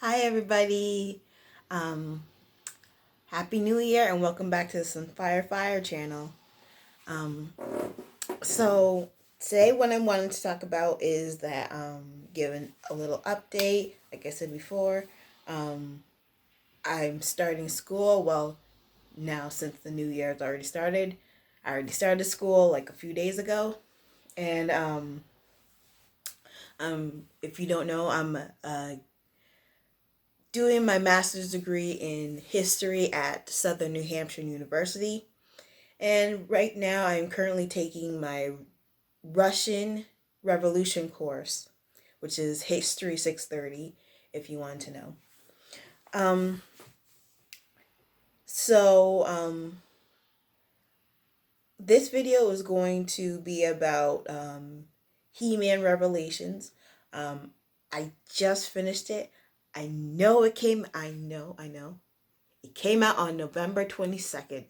Hi everybody. Um, Happy New Year and welcome back to the Fire channel. Um, so today what I wanted to talk about is that giving a little update. Like I said before, I'm starting school. Well, now since the new year has already started, I already started school like a few days ago. And if you don't know, I'm doing my master's degree in history at Southern New Hampshire University. And right now I'm currently taking my Russian Revolution course, which is History 630, if you want to know. Um, so, this video is going to be about He-Man Revelations. I just finished it. I know. It came out on November 22nd.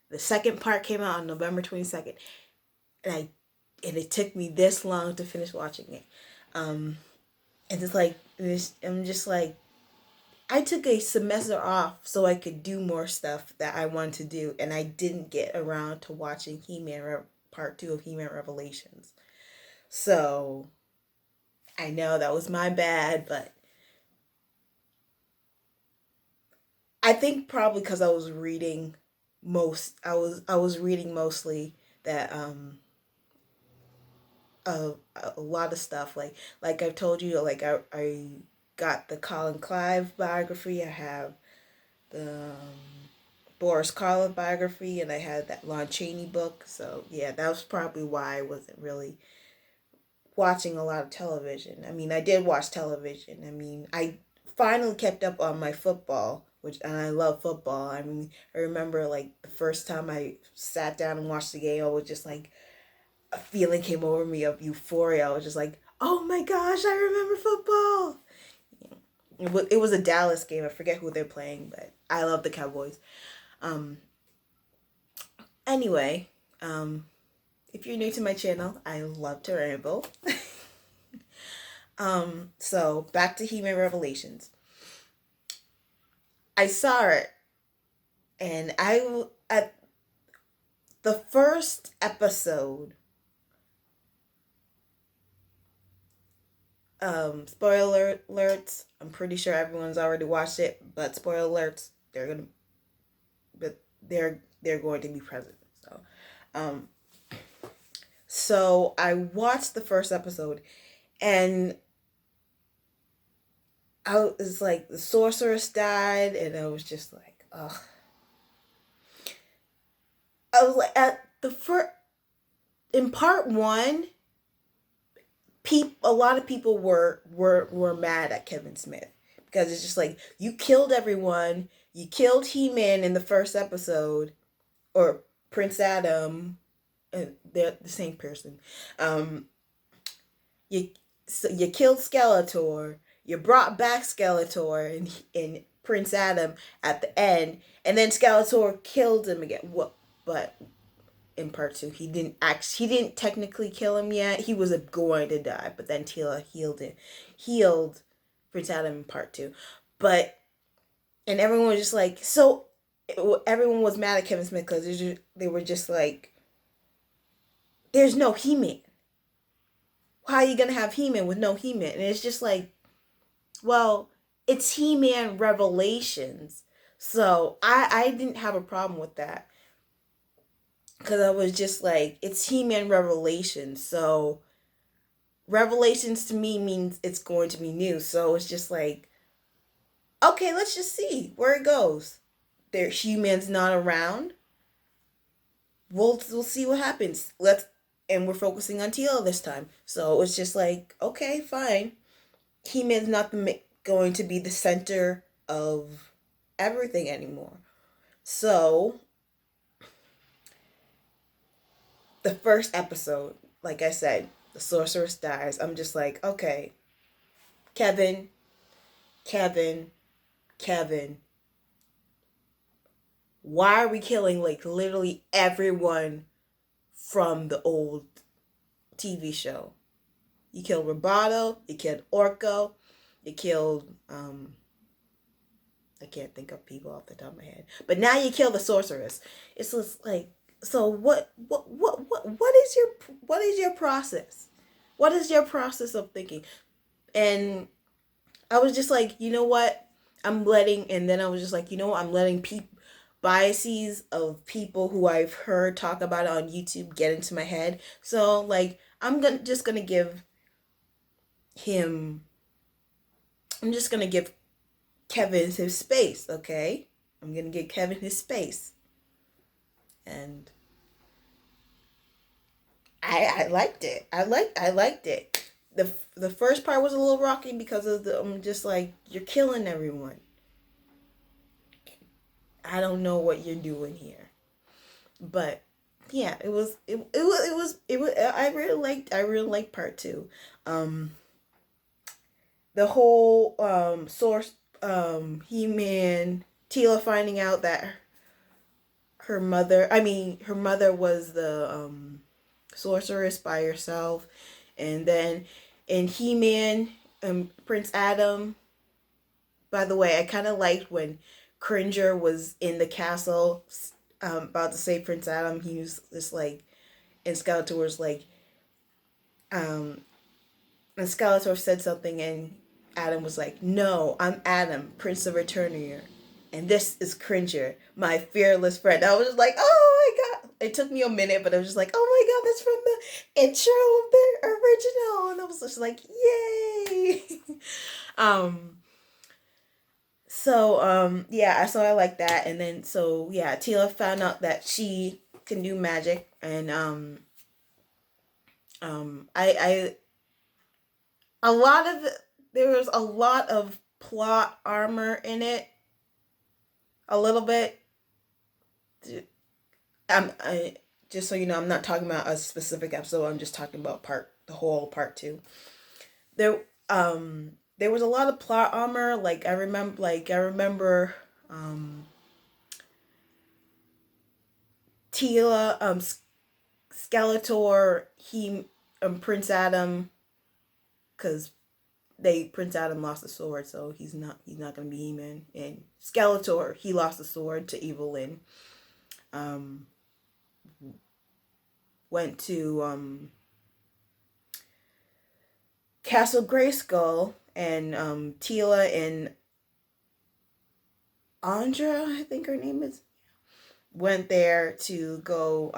The second part came out on November 22nd. And it took me this long to finish watching it. And it's like, I'm just like, I took a semester off so I could do more stuff that I wanted to do. And I didn't get around to watching Part 2 of He-Man Revelations. So, I know that was my bad, but I think probably because I was reading I was reading mostly that a lot of stuff like I've told you, like I got the Colin Clive biography, I have the Boris Karloff biography, and I had that Lon Chaney book. So yeah, that was probably why I wasn't really watching a lot of television. I mean, I did watch television. I mean, I finally kept up on my football, and I love football. I mean, I remember like the first time I sat down and watched the game, I was just like, a feeling came over me of euphoria. I was just like, oh my gosh, I remember football. It was a Dallas game. I forget who they're playing, but I love the Cowboys. Um, anyway, if you're new to my channel, I love to ramble. So back to He-Man Revelations. I saw it, and at the first episode. Spoiler alerts. I'm pretty sure everyone's already watched it, but spoiler alerts. They're going to be present. Um, so I watched the first episode, and I was like, the sorceress died, and I was just like, ugh. I was like, at the first in part one, a lot of people were mad at Kevin Smith because it's just like, you killed everyone. You killed He-Man in the first episode, or Prince Adam. They're the same person. Um, you killed Skeletor. You brought back Skeletor and Prince Adam at the end, and then Skeletor killed him again. What? But in part two, he didn't technically kill him yet. He was going to die, but then Tila healed Prince Adam in part two. But and everyone was just like, so everyone was mad at Kevin Smith because they were just like, there's no He-Man. How are you gonna have He-Man with no He-Man? And it's just like, well, it's He-Man Revelations. So I didn't have a problem with that. Because I was just like, it's He-Man Revelations. So Revelations to me means it's going to be new. So it's just like, okay, let's just see where it goes. He-Man's not around. We'll see what happens. And we're focusing on Teal this time. So it's just like, okay, fine. He-Man's not going to be the center of everything anymore. So the first episode, like I said, the sorceress dies. I'm just like, okay, Kevin, Kevin, Kevin. Why are we killing like literally everyone from the old TV show? You killed Roboto, you killed Orko, You killed I can't think of people off the top of my head. But now you kill the sorceress. It's just like, so what is your process? What is your process of thinking? And I was just like, you know what? And then I was just like, you know what? I'm letting biases of people who I've heard talk about it on YouTube get into my head. So like, just gonna give him. I'm just gonna give Kevin his space, okay? I'm gonna give Kevin his space, and I liked it. I liked it. The first part was a little rocky because of the I'm just like, you're killing everyone. I don't know what you're doing here, but yeah, it was I really liked part two. Um, the whole source He-Man Teela finding out that her mother was the sorceress by herself, and then in He-Man, Prince Adam. By the way, I kind of liked when Cringer was in the castle, about to save Prince Adam. He was just like, and Skeletor was like, um, and Skeletor said something, and Adam was like, "No, I'm Adam, Prince of Eternia, and this is Cringer, my fearless friend." I was just like, "Oh my god!" It took me a minute, but I was just like, "Oh my god, that's from the intro of the original," and I was just like, "Yay!" um. Yeah, so I like that, and then so yeah, Teela found out that she can do magic, and I a lot of there was a lot of plot armor in it, a little bit. I just so you know, I'm not talking about a specific episode. I'm just talking about the whole part two. There, there was a lot of plot armor. I remember, Teela, Skeletor, Prince Adam, because Prince Adam lost the sword, so he's not gonna be He-Man. And Skeletor, he lost the sword to Evil Lyn. Went to Castle Grayskull, and Teela and Andra, I think her name is, went there to go.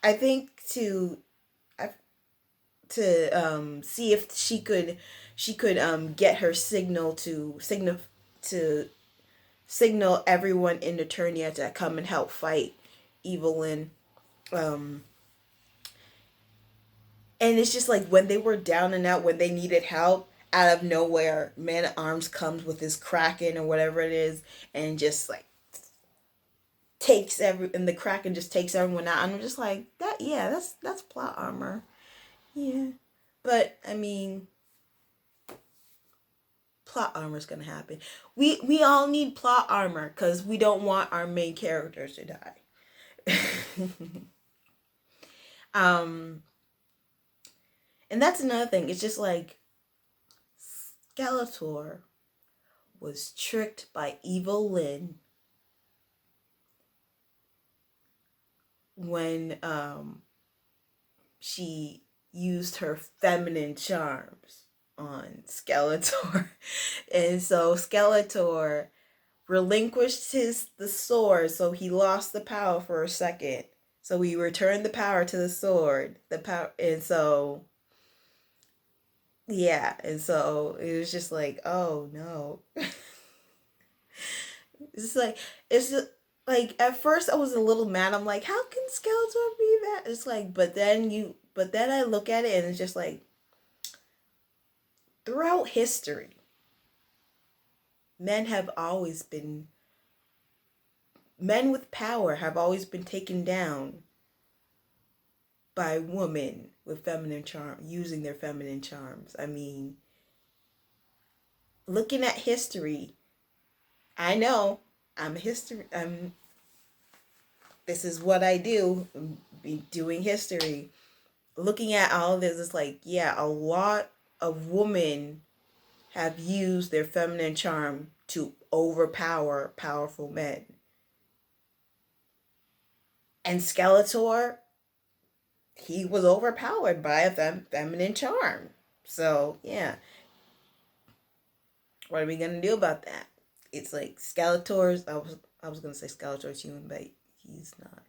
I think to see if she could get her to signal everyone in Eternia to come and help fight Evil Lyn. And it's just like when they were down and out, when they needed help, out of nowhere, Man at Arms comes with his Kraken or whatever it is, and just like and the Kraken just takes everyone out. And I'm just like, that's plot armor. Yeah. But I mean, plot armor is gonna happen. We all need plot armor because we don't want our main characters to die. um and that's another thing. It's just like Skeletor was tricked by Evil Lyn when she used her feminine charms on Skeletor. And so Skeletor relinquished the sword, so he lost the power for a second. So he returned the power to the sword. And so yeah, and so it was just like, oh no. It's just like at first I was a little mad. I'm like, how can Skeletor be that? It's like, but then I look at it and it's just like, throughout history, men with power have always been taken down by women with feminine charm, using their feminine charms. I mean, looking at history, I know this is what I do, be doing history. Looking at all of this, it's like, yeah, a lot. a woman have used their feminine charm to overpower powerful men. And Skeletor, he was overpowered by a feminine charm. So, yeah. What are we going to do about that? It's like Skeletor's, I was going to say Skeletor's human, but he's not.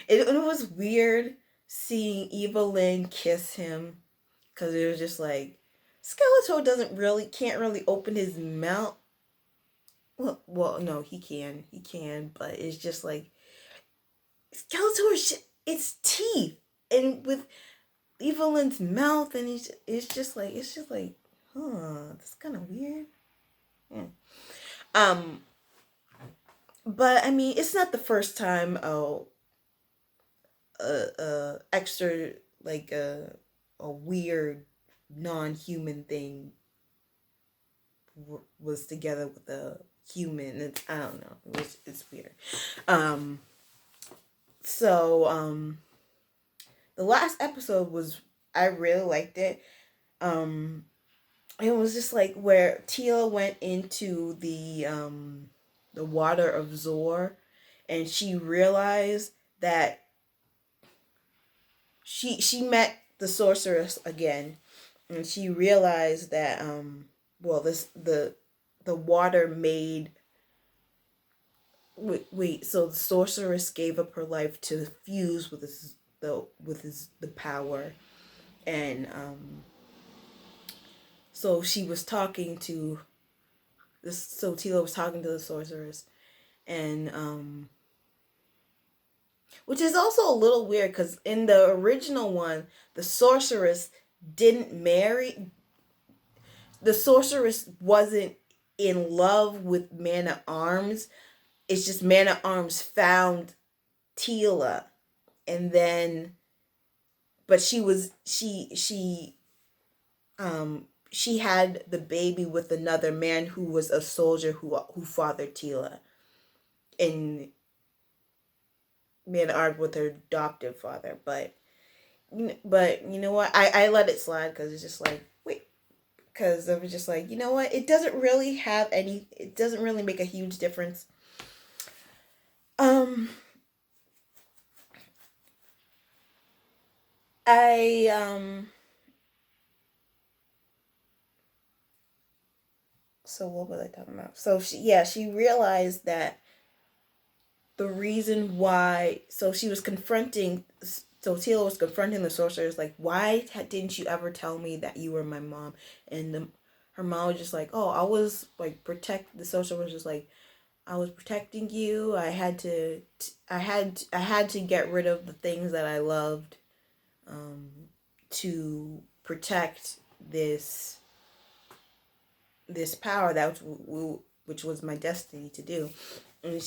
It was weird seeing Evelyn kiss him, because it was just like, Skeletor can't really open his mouth. Well, no, he can, but it's just like, Skeletor, it's teeth, and with Evelyn's mouth, and it's just like, that's kind of weird. Yeah. But I mean, it's not the first time extra, like a weird non-human thing was together with a human. I don't know. It's weird. So the last episode I really liked it. It was just like where Teela went into the water of Zor, and she realized that she met the sorceress again, and she realized that the water made. Wait, so the sorceress gave up her life to fuse with the power, and so she was talking to this. So Teela was talking to the sorceress, and which is also a little weird, because in the original one, the sorceress didn't marry. The sorceress wasn't in love with Man-at-Arms. It's just Man-at-Arms found Teela, and then, but she had the baby with another man who was a soldier who fathered Teela, and Man-at-Arms with her adoptive father. But you know what? I let it slide, because it's just like, wait, because I was just like, you know what? It doesn't really make a huge difference. So what was I talking about? So she realized that the reason why, so Teela was confronting the sorceress, like, why didn't you ever tell me that you were my mom? And her mom was just like, oh, I was like the sorceress was just like, I was protecting you. I had to get rid of the things that I loved, to protect this power which was my destiny to do. And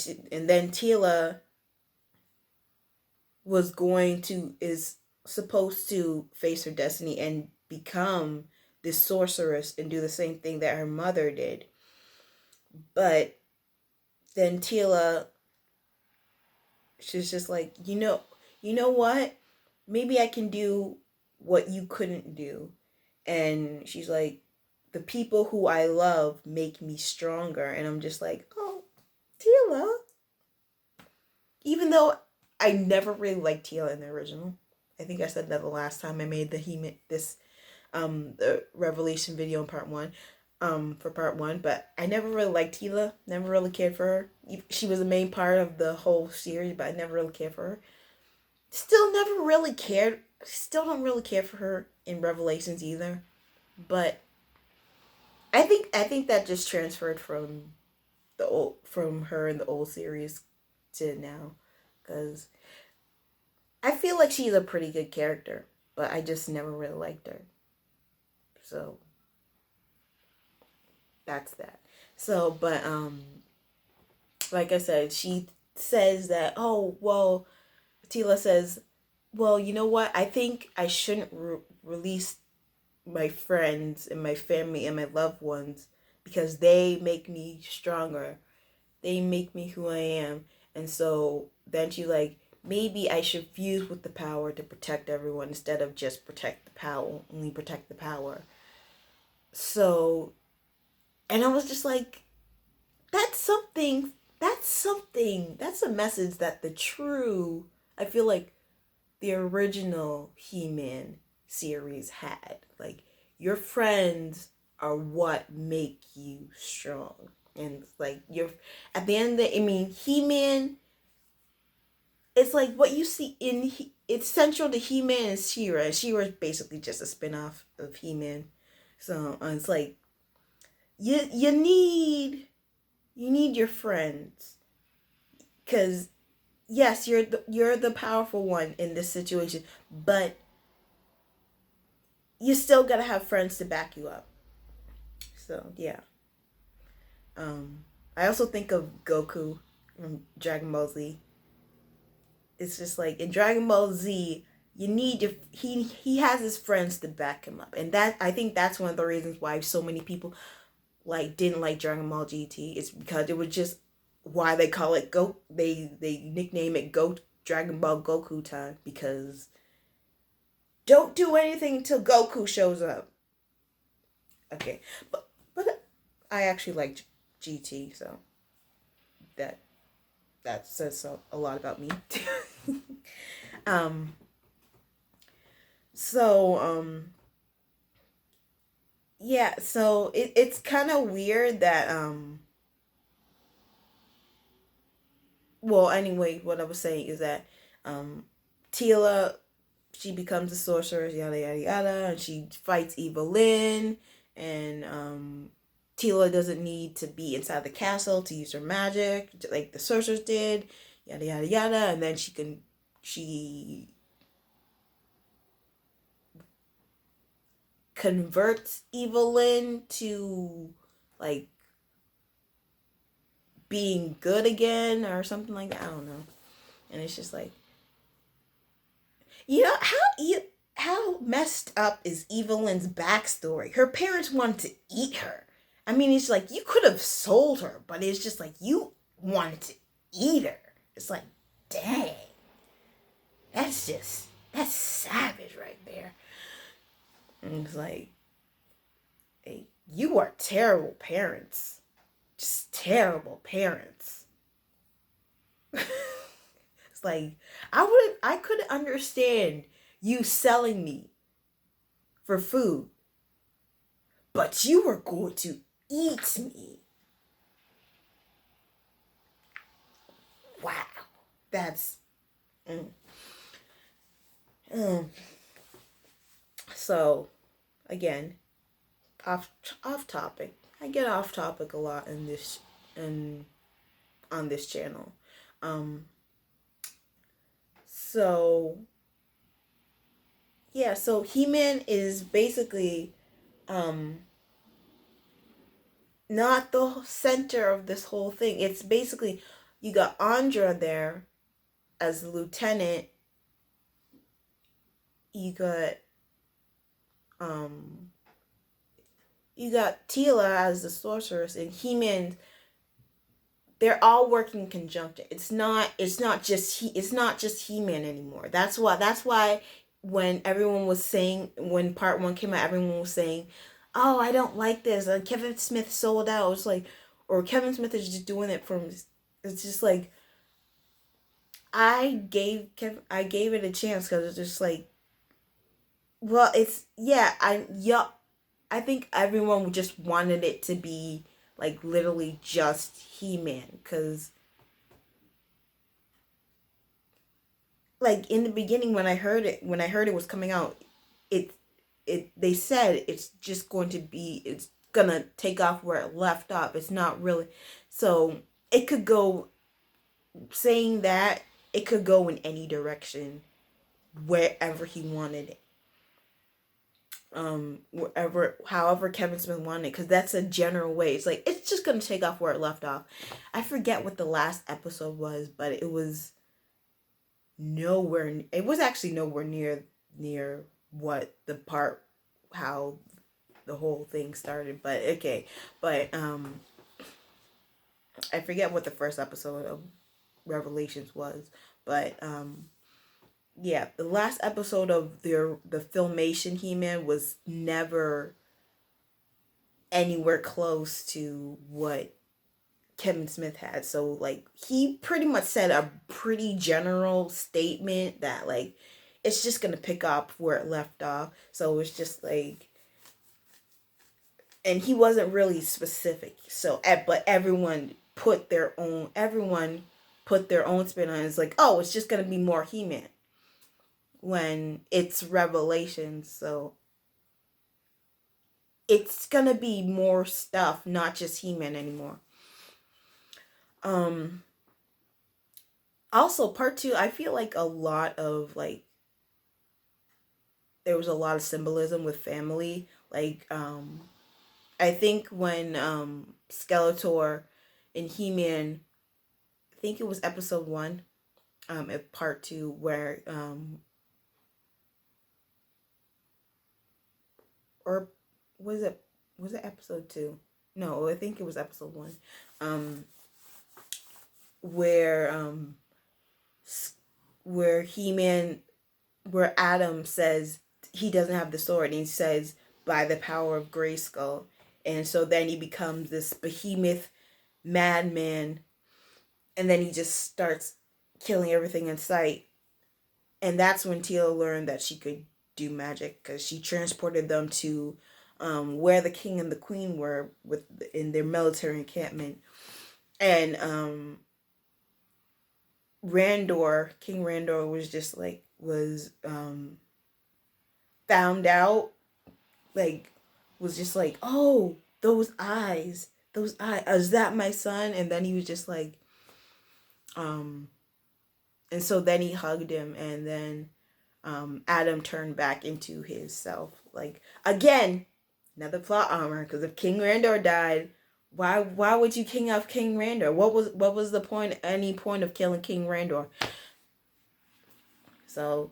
then Teela is supposed to face her destiny and become this sorceress and do the same thing that her mother did. But then Teela, she's just like, you know what? Maybe I can do what you couldn't do. And she's like, the people who I love make me stronger. And I'm just like, oh, Teela. Even though I never really liked Teela in the original. I think I said that the last time I made the Revelation video in part 1. For part 1, but I never really liked Teela. Never really cared for her. She was the main part of the whole series, but I never really cared for her. Still never really cared. Still don't really care for her in Revelations either. But I think that just transferred from her in the old series to now, because I feel like she's a pretty good character, but I just never really liked her. So that's that. So, but like I said, she says that, oh, well, Teela says, well, you know what? I think I shouldn't release my friends and my family and my loved ones, because they make me stronger. They make me who I am. And so then she's like, maybe I should fuse with the power to protect everyone instead of just only protect the power. So, and I was just like, that's something, that's a message that I feel like the original He-Man series had. Like, your friends are what make you strong. And like, at the end of the, I mean, He-Man, it's like what you see it's central to He-Man and She-Ra. She-Ra is basically just a spin-off of He-Man. So it's like, you need your friends, because yes, you're the powerful one in this situation, but you still gotta have friends to back you up. So yeah. I also think of Goku from Dragon Ball Z. It's just like in Dragon Ball Z, you need he has his friends to back him up, and that, I think that's one of the reasons why so many people like didn't like Dragon Ball GT. It's because it was just why they call it they nickname it Dragon Ball Goku time, because don't do anything until Goku shows up. Okay, but I actually like GT, so that says a lot about me. um so yeah, so it's kind of weird that well, anyway, what I was saying is that Tila, she becomes a sorceress, yada yada yada, and she fights Evelyn, and Tila doesn't need to be inside the castle to use her magic like the sorceress did, yada yada yada, and then she converts Evelyn to like being good again or something like that. I don't know. And it's just like, you know how messed up is Evelyn's backstory? Her parents wanted to eat her. I mean, it's like you could have sold her, but it's just like you wanted to eat her. It's like, dang, that's savage right there. And it's like, hey, you are terrible parents, just terrible parents. It's like, I could understand you selling me for food, but you were going to eat me. Wow, that's so. Again, off topic. I get off topic a lot in on this channel. So yeah, so He-Man is basically not the center of this whole thing. It's basically, you got Andra there as the lieutenant. You got um you got Tila as the sorceress, and He-Man. They're all working in conjunction. It's not just He-Man anymore. That's why when everyone was saying, when part 1 came out, everyone was saying, "Oh, I don't like this. Kevin Smith sold out." It's like, or Kevin Smith is just doing it for. It's just like, I gave it a chance, because it's just like, well, it's, yeah, I think everyone just wanted it to be like literally just He-Man, because like in the beginning when I heard it was coming out, they said it's just going to be, it's gonna take off where it left off. It's not really, so it could go, saying that, it could go in any direction, wherever he wanted it. However Kevin Smith wanted it, because that's a general way. It's like, it's just gonna take off where it left off. I forget what the last episode was, but it was actually nowhere near what the part, how the whole thing started. But okay, but I forget what the first episode of Revelations was, but yeah, the last episode of the Filmation He-Man was never anywhere close to what Kevin Smith had. So like he pretty much said a pretty general statement that like it's just gonna pick up where it left off. So it's just like, and he wasn't really specific. So but everyone put their own spin on it. It's like, oh, it's just gonna be more He-Man when it's Revelations. So it's gonna be more stuff, not just He-Man anymore. Also, part two, I feel like a lot of like there was a lot of symbolism with family. Like, I think when Skeletor and He-Man, I think it was episode 1, at part 2, where or was it episode 2? No, I think it was episode 1. Where where He-Man, where Adam says he doesn't have the sword, and he says by the power of Grayskull, and so then he becomes this behemoth madman, and then he just starts killing everything in sight. And that's when Teela learned that she could do magic, because she transported them to where the king and the queen were in their military encampment. And King Randor was just like, found out, like, was just like, oh, those eyes, is that my son? And then he was just like, and so then he hugged him, and then Adam turned back into his self. Like, again, another plot armor, because if King Randor died, why would you king off King Randor? What was the point, any point of killing King Randor? So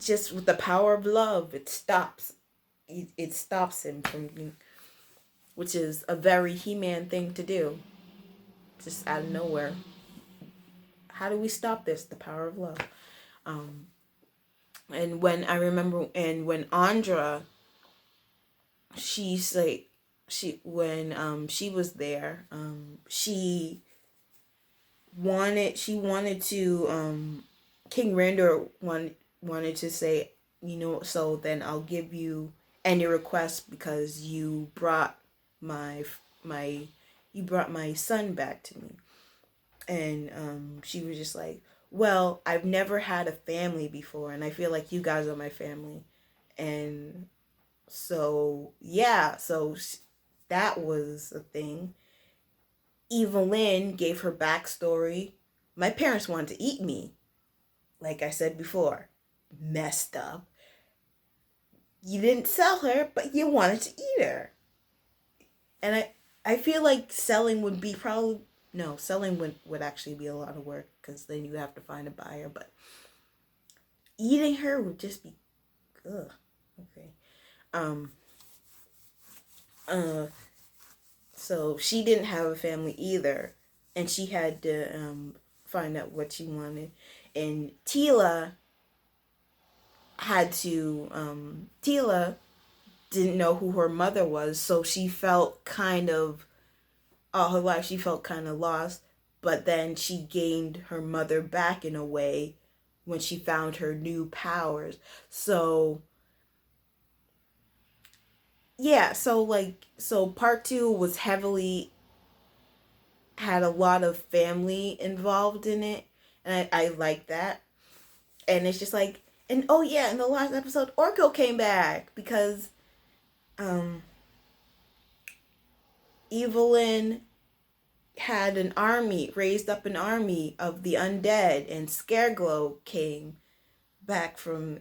just with the power of love, it stops him from, which is a very He-Man thing to do, just out of nowhere. How do we stop this? The power of love. And when when Andra, she's like, when she was there, she wanted to, King Randor wanted to say, so then I'll give you any request, because you brought my son back to me. And she was just like, well, I've never had a family before, and I feel like you guys are my family. And so yeah, so that was a thing. Evelyn gave her backstory. My parents wanted to eat me, like I said before. Messed up. You didn't sell her, but you wanted to eat her. And I feel like selling would be probably, no, selling would actually be a lot of work, because then you have to find a buyer. But eating her would just be, ugh. Okay. So she didn't have a family either, and she had to find out what she wanted. And Teela didn't know who her mother was, so she felt kind of, all her life she felt kind of lost. But then she gained her mother back in a way when she found her new powers. So yeah, so part 2 was had a lot of family involved in it, and I like that. And it's just like, and oh yeah, in the last episode, Orko came back, because Evelyn had raised up an army of the undead, and Scareglow came back, and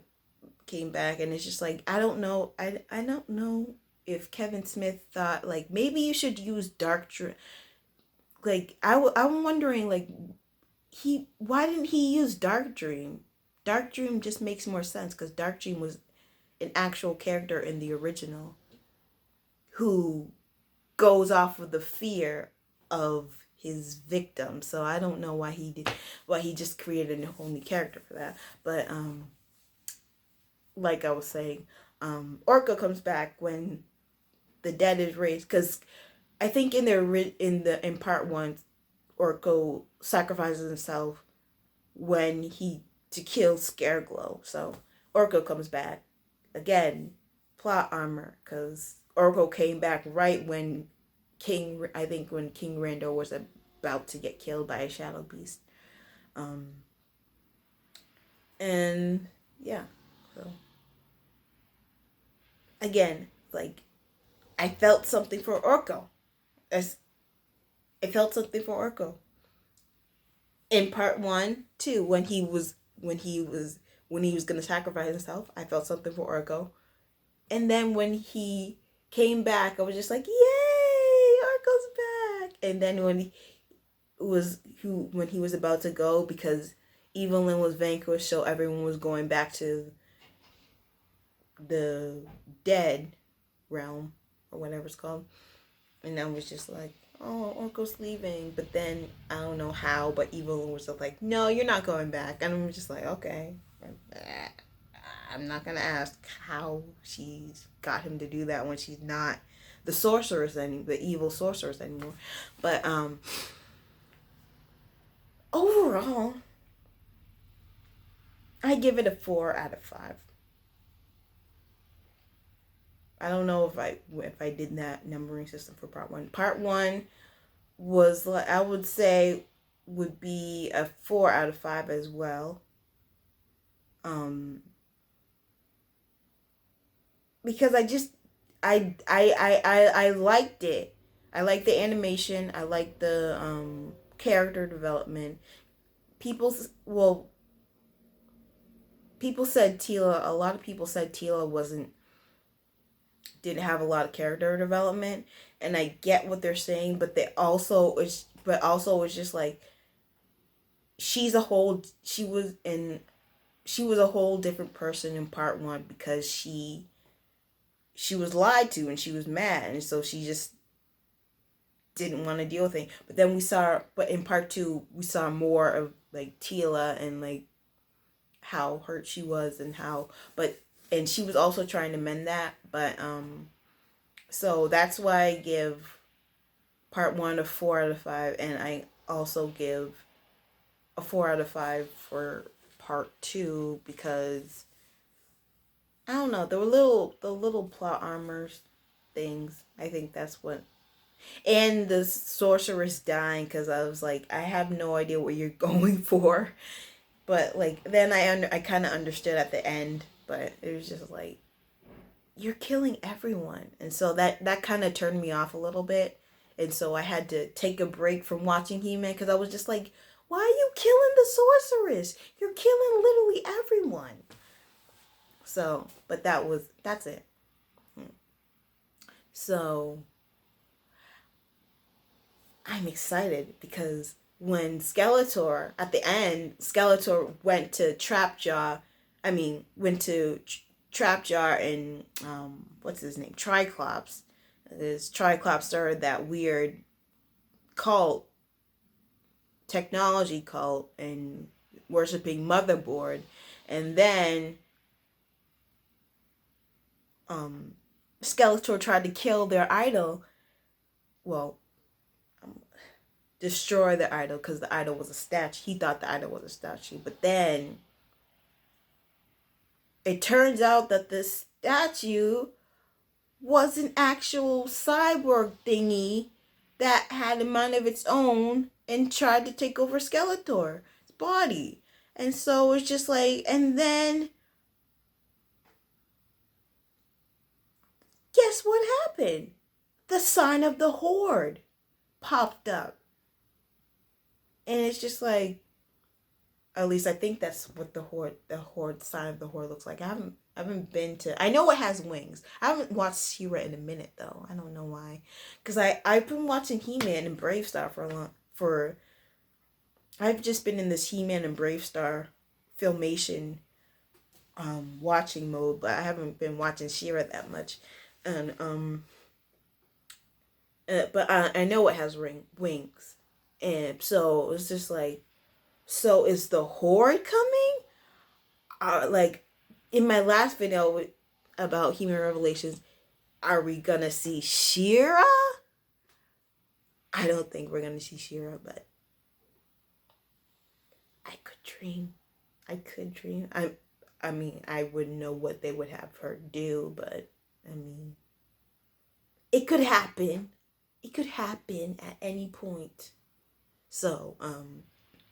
it's just like, I don't know if Kevin Smith thought, like, maybe you should use Dark Dream. Like, I'm wondering, like, why didn't he use Dark Dream? Dark Dream just makes more sense, because Dark Dream was an actual character in the original who goes off of the fear of his victim. So I don't know why he just created a whole new character for that. But like I was saying, Orko comes back when the dead is raised, because I think in part one, Orko sacrifices himself when he to kill Scareglow. So Orko comes back again, plot armor, because Orko came back right when when King Randor was about to get killed by a shadow beast. And yeah, so again, like, I felt something for Orko. I felt something for Orko in part one too. When he was gonna sacrifice himself, I felt something for Orko. And then when he came back, I was just like, "Yay, Orko's back!" And then when he was about to go, because Evelyn was vanquished, so everyone was going back to the dead realm or whatever it's called, and I was just like, "Oh, Orko's leaving." But then I don't know how, but Evelyn was like, "No, you're not going back," and I'm just like, "Okay." I'm not gonna ask how she's got him to do that when she's not the sorceress the evil sorceress anymore. But overall, I give it a 4 out of 5. I don't know if I did that numbering system for part one. Part one was, I would say, would be a 4 out of 5 as well. Because I liked it. I liked the animation. I liked the character development. People well people said Tila a lot of people said Tila didn't have a lot of character development, and I get what they're saying, but also it's just like, she was a whole different person in part one, because she was lied to and she was mad, and so she just didn't want to deal with it. But in part two, we saw more of like Tila, and like how hurt she was, and she was also trying to mend that. But so that's why I give part one a 4 out of 5, and I also give a 4 out of 5 for part two, because I don't know, the little plot armors things. I think that's what, and the sorceress dying, because I was like, I have no idea what you're going for, but like then I kind of understood at the end, but it was just like, you're killing everyone, and so that kind of turned me off a little bit, and so I had to take a break from watching He-Man, because I was just like, why are you killing the sorceress? You're killing literally everyone. So, but that's it. So I'm excited, because when at the end, Skeletor went to Trapjaw and, what's his name? Triclops. Triclops started that weird cult, technology cult, and worshiping Motherboard. And then Skeletor tried to kill their idol. Well, destroy the idol, because the idol was a statue. He thought the idol was a statue. But then it turns out that the statue was an actual cyborg thingy that had a mind of its own and tried to take over Skeletor's body. And so it's just like, and then guess what happened? The sign of the Horde popped up. And it's just like, at least I think that's what the horde sign of the Horde looks like. I haven't been to. I know it has wings. I haven't watched She-Ra in a minute though. I don't know why, because I've been watching He-Man and Brave Star I've just been in this He-Man and Brave Star filmation watching mode, but I haven't been watching She-Ra that much, and but I know it has wings, and so it's just like, so is the Horde coming? Like in my last video about He-Man Revelations, Are we gonna see She-Ra? I don't think we're gonna see She-Ra, but I could dream. I could dream. I mean, I wouldn't know what they would have her do, but I mean, it could happen. It could happen at any point. So,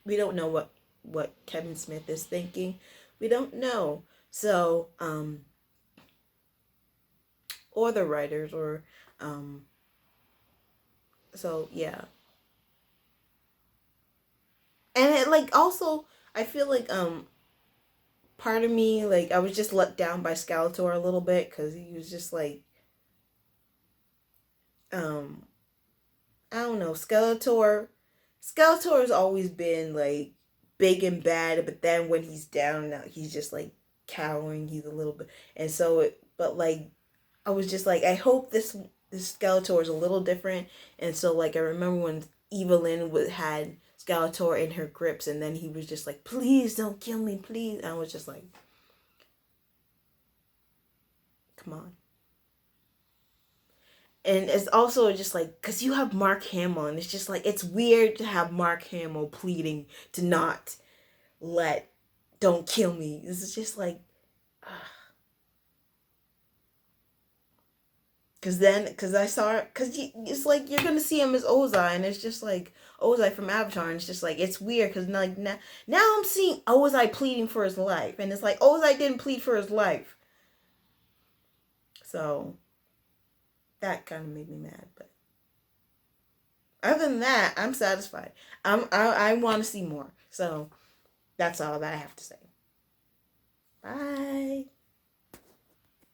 we don't know what Kevin Smith is thinking. We don't know. So, or the writers, or so yeah. And it, like, also, I feel like part of me, like, I was just let down by Skeletor a little bit, because he was just like, um I don't know, Skeletor has always been like big and bad, but then when he's down now, he's just like cowering. He's a little bit, and so but like, I was just like, I hope this Skeletor is a little different. And so, like, I remember when Evelyn had Skeletor in her grips, and then he was just like, please don't kill me, please. And I was just like, come on. And it's also just like, because you have Mark Hamill, and it's just like, it's weird to have Mark Hamill pleading to not don't kill me. This is just like, because I saw it, because it's like, you're gonna see him as Ozai, and it's just like Ozai from Avatar, and it's just like, it's weird, because like now I'm seeing Ozai pleading for his life, and it's like, Ozai didn't plead for his life. So that kind of made me mad, but other than that, I'm satisfied. I want to see more. So that's all that I have to say. Bye.